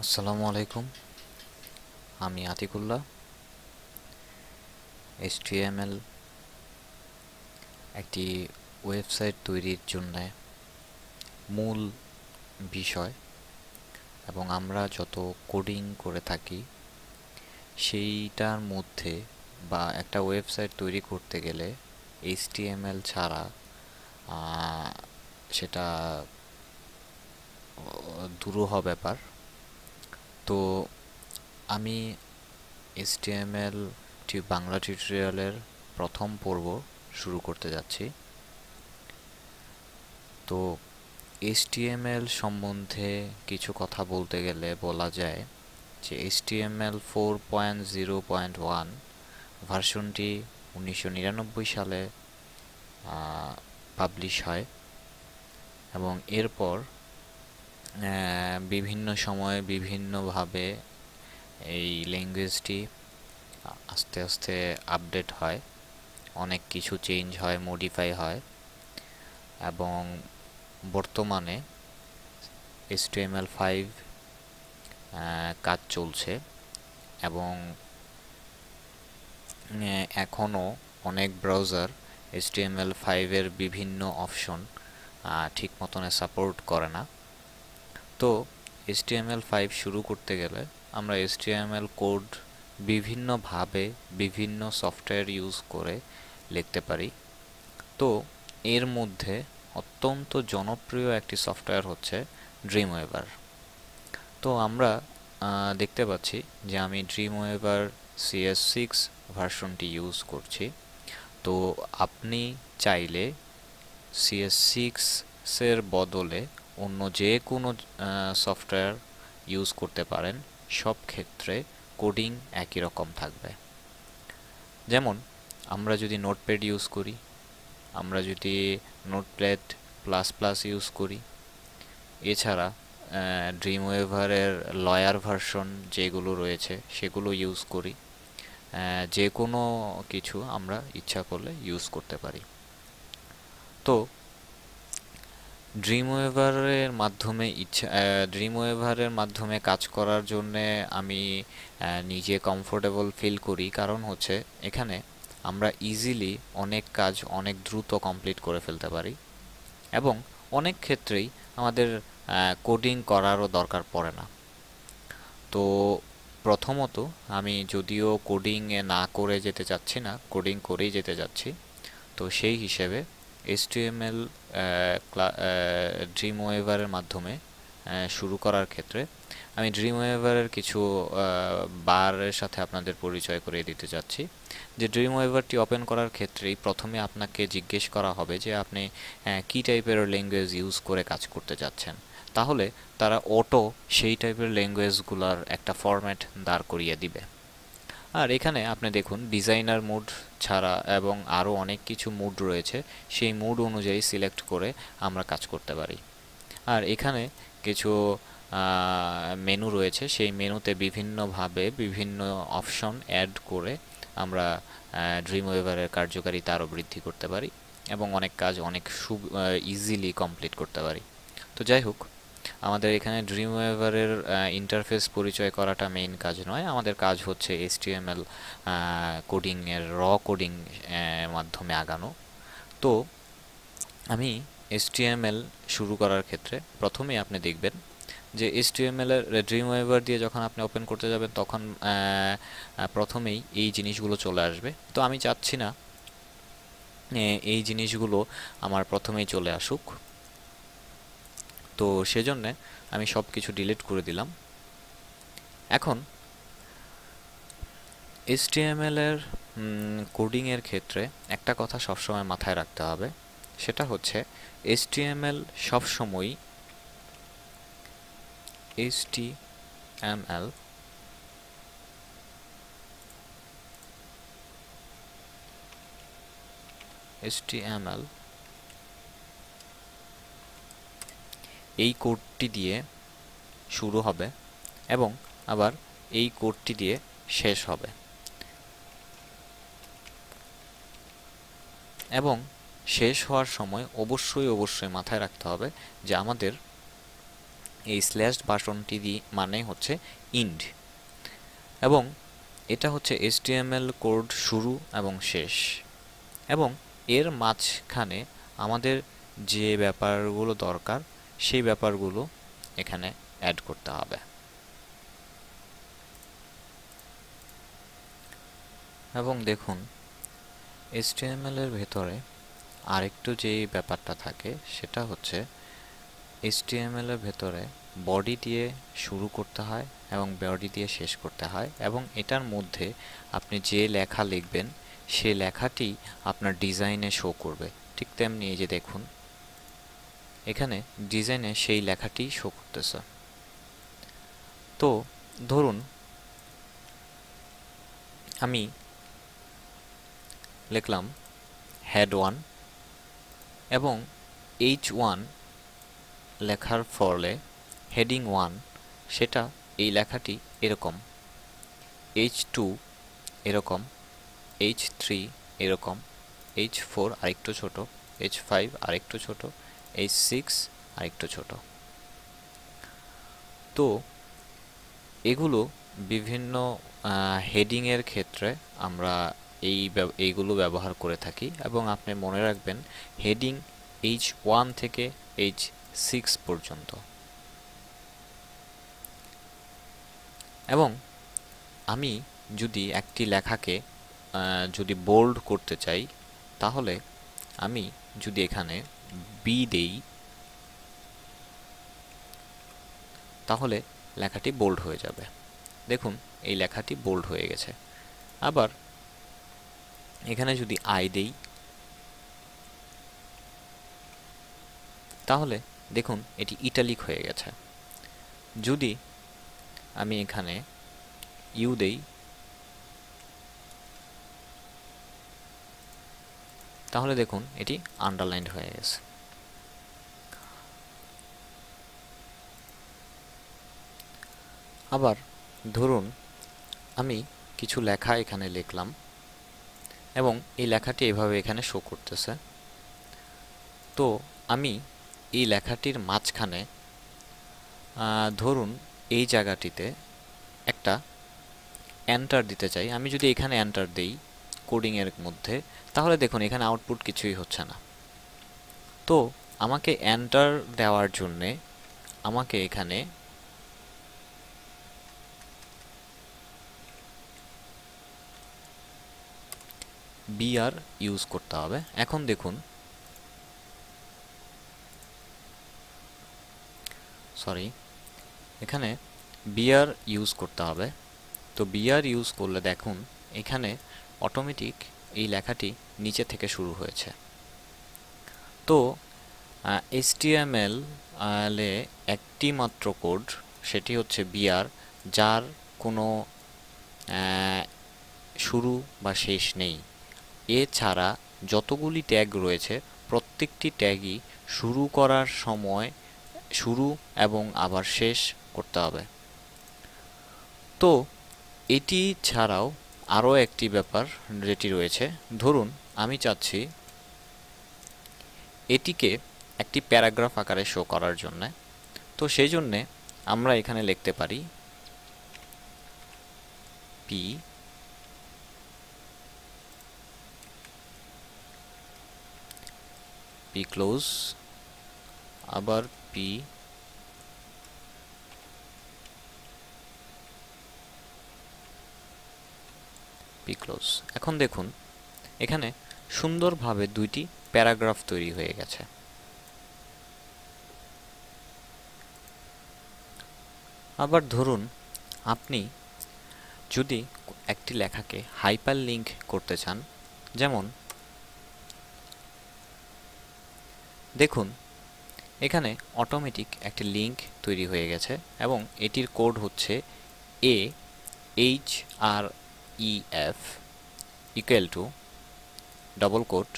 আসসালামু আলাইকুম, আমি আতিকুল্লাহ। HTML একটি ওয়েবসাইট তৈরির জন্য মূল বিষয় এবং আমরা যত কোডিং করে থাকি সেইটার মধ্যে বা একটা ওয়েবসাইট তৈরি করতে গেলে HTML ছাড়া সেটা দুরূহ ব্যাপার। তো আমি HTML বাংলা টিউটোরিয়ালের প্রথম পর্ব শুরু করতে যাচ্ছি। তো HTML সম্বন্ধে কিছু কথা বলতে গেলে বলা যায় যে HTML 4.0.1 ভার্সনটি 1999 সালে পাবলিশ হয় এবং এরপর বিভিন্ন সময়ে বিভিন্নভাবে এই ল্যাঙ্গুয়েজটি আস্তে আস্তে আপডেট হয়, অনেক কিছু চেঞ্জ হয়, মডিফাই হয় এবং বর্তমানে HTML5 কাজ চলছে এবং এখনও অনেক ব্রাউজার HTML5 এর বিভিন্ন অপশন ঠিক মতনে সাপোর্ট করে না। তো HTML5 শুরু করতে গেলে আমরা HTML কোড বিভিন্নভাবে বিভিন্ন সফটওয়্যার ইউজ করে লিখতে পারি। তো এর মধ্যে অত্যন্ত জনপ্রিয় একটি সফটওয়্যার হচ্ছে ড্রিমওয়েভার। তো আমরা দেখতে পাচ্ছি যে আমি ড্রিমওয়েভার CS6 ভার্সনটি ইউজ করছি। তো আপনি চাইলে CS6 এর বদলে অন্য যে কোনো সফটওয়্যার ইউজ করতে পারেন, সব ক্ষেত্রে কোডিং একই রকম থাকবে। যেমন আমরা যদি নোটপ্যাড ইউজ করি, আমরা যদি নোটপ্যাড প্লাস প্লাস ইউজ করি, এছাড়া ড্রিমওয়েভারের লয়ার ভার্সন যেগুলো রয়েছে সেগুলো ইউজ করি, যে কোনো কিছু আমরা ইচ্ছা করলে ইউজ করতে পারি। তো ড্রিমওয়েভারের মাধ্যমে কাজ করার জন্যে আমি নিজে কমফোর্টেবল ফিল করি, কারণ হচ্ছে এখানে আমরা ইজিলি অনেক কাজ অনেক দ্রুত কমপ্লিট করে ফেলতে পারি এবং অনেক ক্ষেত্রেই আমাদের কোডিং করারও দরকার পড়ে না। তো প্রথমত আমি যদিও কোডিংয়ে না করে যেতে চাচ্ছি না, কোডিং করেই যেতে যাচ্ছি, তো সেই হিসেবে HTML ড্রিমওয়েভারের মাধ্যমে শুরু করার ক্ষেত্রে আমি ড্রিমওয়েভারের কিছু বারের সাথে আপনাদের পরিচয় করিয়ে দিতে চাচ্ছি। যে ড্রিমওয়েভারটি ওপেন করার ক্ষেত্রেই প্রথমে আপনাকে জিজ্ঞেস করা হবে যে আপনি কী টাইপের ল্যাঙ্গুয়েজ ইউজ করে কাজ করতে যাচ্ছেন। তাহলে তারা অটো সেই টাইপের ল্যাঙ্গুয়েজগুলোর একটা ফরম্যাট দাঁড় করিয়ে দিবে। আর এখানে আপনি দেখুন ডিজাইনার মুড ছাড়া এবং আরও অনেক কিছু মুড রয়েছে, সেই মুড অনুযায়ী সিলেক্ট করে আমরা কাজ করতে পারি। আর এখানে কিছু মেনু রয়েছে, সেই মেনুতে বিভিন্নভাবে বিভিন্ন অপশন অ্যাড করে আমরা ড্রিমওয়েভারের কার্যকারিতা আরও বৃদ্ধি করতে পারি এবং অনেক কাজ অনেক ইজিলি কমপ্লিট করতে পারি। তো যাই হোক, আমাদের এখানে ড্রিমওয়েভারের ইন্টারফেস পরিচয় করাটা মেইন কাজ নয়, আমাদের কাজ হচ্ছে HTML কোডিংয়ের কোডিং মাধ্যমে আগানো। তো আমি HTML শুরু করার ক্ষেত্রে প্রথমেই আপনি দেখবেন যে HTML এর ড্রিমওয়েভার দিয়ে যখন আপনি ওপেন করতে যাবেন তখন প্রথমেই এই জিনিসগুলো চলে আসবে। তো আমি চাচ্ছি না এই জিনিসগুলো আমার প্রথমেই চলে আসুক, তো সেজন্য আমি সব কিছু ডিলিট করে দিলাম। এখন HTML এর কোডিংয়ের ক্ষেত্রে একটা কথা সবসময় মাথায় রাখতে হবে, সেটা হচ্ছে HTML সবসময়ই HTML এই কোডটি দিয়ে শুরু হবে এবং আবার এই কোডটি দিয়ে শেষ হবে। এবং শেষ হওয়ার সময় অবশ্যই মাথায় রাখতে হবে যে আমাদের এই স্ল্যাশ বাটনটি মানে হচ্ছে ইন্ড, এবং এটা হচ্ছে HTML কোড শুরু এবং শেষ, এবং এর মাঝখানে আমাদের যে ব্যাপারগুলো দরকার সেই ব্যাপারগুলো এখানে অ্যাড করতে হবে। এবং দেখুন HTML এর ভেতরে আরেকটু যে ব্যাপারটা থাকে সেটা হচ্ছে HTML এর ভেতরে বডি দিয়ে শুরু করতে হয় এবং বডি দিয়ে শেষ করতে হয়, এবং এটার মধ্যে আপনি যে লেখা লিখবেন সেই লেখাটি আপনার ডিজাইনে শো করবে। ঠিক তেমনি এই যে দেখুন এখানে ডিজাইনে সেই লেখাটি শো করতেছে। তো ধরুন আমি লিখলাম হেড 1 এবং H1 লেখার ফলে হেডিং 1 সেটা এই লেখাটি এরকম, H2 এরকম, H3 এরকম, H4 আরেকটু ছোট, H5 আরেকটু ছোট, H6 আরেকটু ছোট। তো এগুলো বিভিন্ন হেডিংয়ের ক্ষেত্রে আমরা এইগুলো ব্যবহার করে থাকি, এবং আপনি মনে রাখবেন হেডিং H1 থেকে H6 পর্যন্ত। এবং আমি যদি একটি লেখাকে যদি বোল্ড করতে চাই তাহলে আমি যদি এখানে বি দেই তাহলে লেখাটি বোল্ড হয়ে যাবে। দেখুন এই লেখাটি বোল্ড হয়ে গেছে। আবার এখানে যদি আই দেই তাহলে দেখুন এটি ইটালিক হয়ে গেছে। যদি আমি এখানে ইউ দেই তাহলে দেখুন এটি আন্ডারলাইন্ড হয়ে গেছে। আবার ধরুন আমি কিছু লেখা এখানে লিখলাম এবং এই লেখাটি এভাবে এখানে শো করতেছে। তো আমি এই লেখাটির মাঝখানে ধরুন এই জায়গাটিতে একটা এন্টার দিতে চাই। আমি যদি এখানে এন্টার দেই কোডিংয়ের মধ্যে তাহলে দেখুন এখানে আউটপুট কিছুই হচ্ছে না। তো আমাকে এন্টার দেওয়ার জন্যে আমাকে এখানে বিআর ইউজ করতে হবে। এখন দেখুন এখানে বিআর ইউজ করতে হবে। তো বিআর ইউজ করলে দেখুন এখানে অটোমেটিক এই লেখাটি নিচে থেকে শুরু হয়েছে। তো HTML এ একটি মাত্র কোড, সেটি হচ্ছে বিআর, যার কোনো শুরু বা শেষ নেই। এছাড়া যতগুলি ট্যাগ রয়েছে প্রত্যেকটি ট্যাগই শুরু করার সময় শুরু এবং আবার শেষ করতে হবে। তো এটি ছাড়াও আরও একটি ব্যাপার যেটি রয়েছে, ধরুন আমি চাচ্ছি এটিকে একটি প্যারাগ্রাফ আকারে শো করার জন্য। তো সেই জন্যে আমরা এখানে লিখতে পারি পি ক্লোজ, আবার পি ক্লোজ। এখন দেখুন এখানে সুন্দরভাবে দুইটি প্যারাগ্রাফ তৈরি হয়ে গেছে। আবার ধরুন আপনি যদি একটি লেখাকে হাইপার লিঙ্ক করতে চান, যেমন দেখুন এখানে অটোমেটিক একটি লিঙ্ক তৈরি হয়ে গেছে এবং এটির কোড হচ্ছে AHREF equal to double quote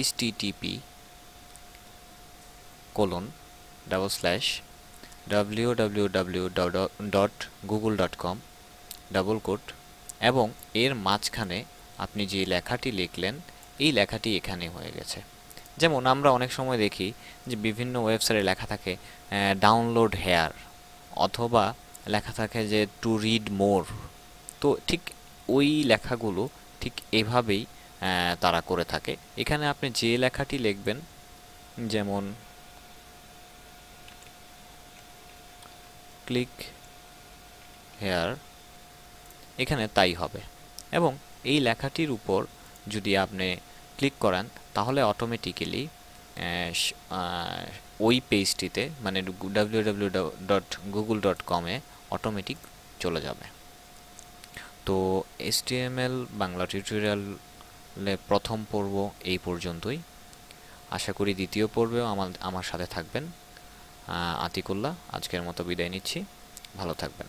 http://www.google.com double quote, এবং এর মাঝখানে আপনি যে লেখাটি লিখলেন এই লেখাটি এখানে হয়ে গেছে। যেমন আমরা অনেক সময় দেখি যে বিভিন্ন ওয়েবসাইটে লেখা থাকে ডাউনলোড হেয়ার, অথবা লেখা থাকে যে টু রিড মোর। তো ঠিক ওই লেখাগুলো ঠিক এভাবেই তারা করে থাকে। এখানে আপনি যে লেখাটি লিখবেন, যেমন ক্লিক হেয়ার, এখানে তাই হবে। এবং এই লেখাটির উপর যদি আপনি ক্লিক করেন তাহলে অটোমেটিক্যালি ওই পেজটিতে মানে www.google.com-এ অটোমেটিক চলে যাবে। তো HTML বাংলা টিউটোরিয়ালে প্রথম পর্ব এই পর্যন্তই। আশা করি দ্বিতীয় পর্বেও আমার সাথে থাকবেন। আতিকুল্লাহ আজকের মতো বিদায় নিচ্ছি। ভালো থাকবেন।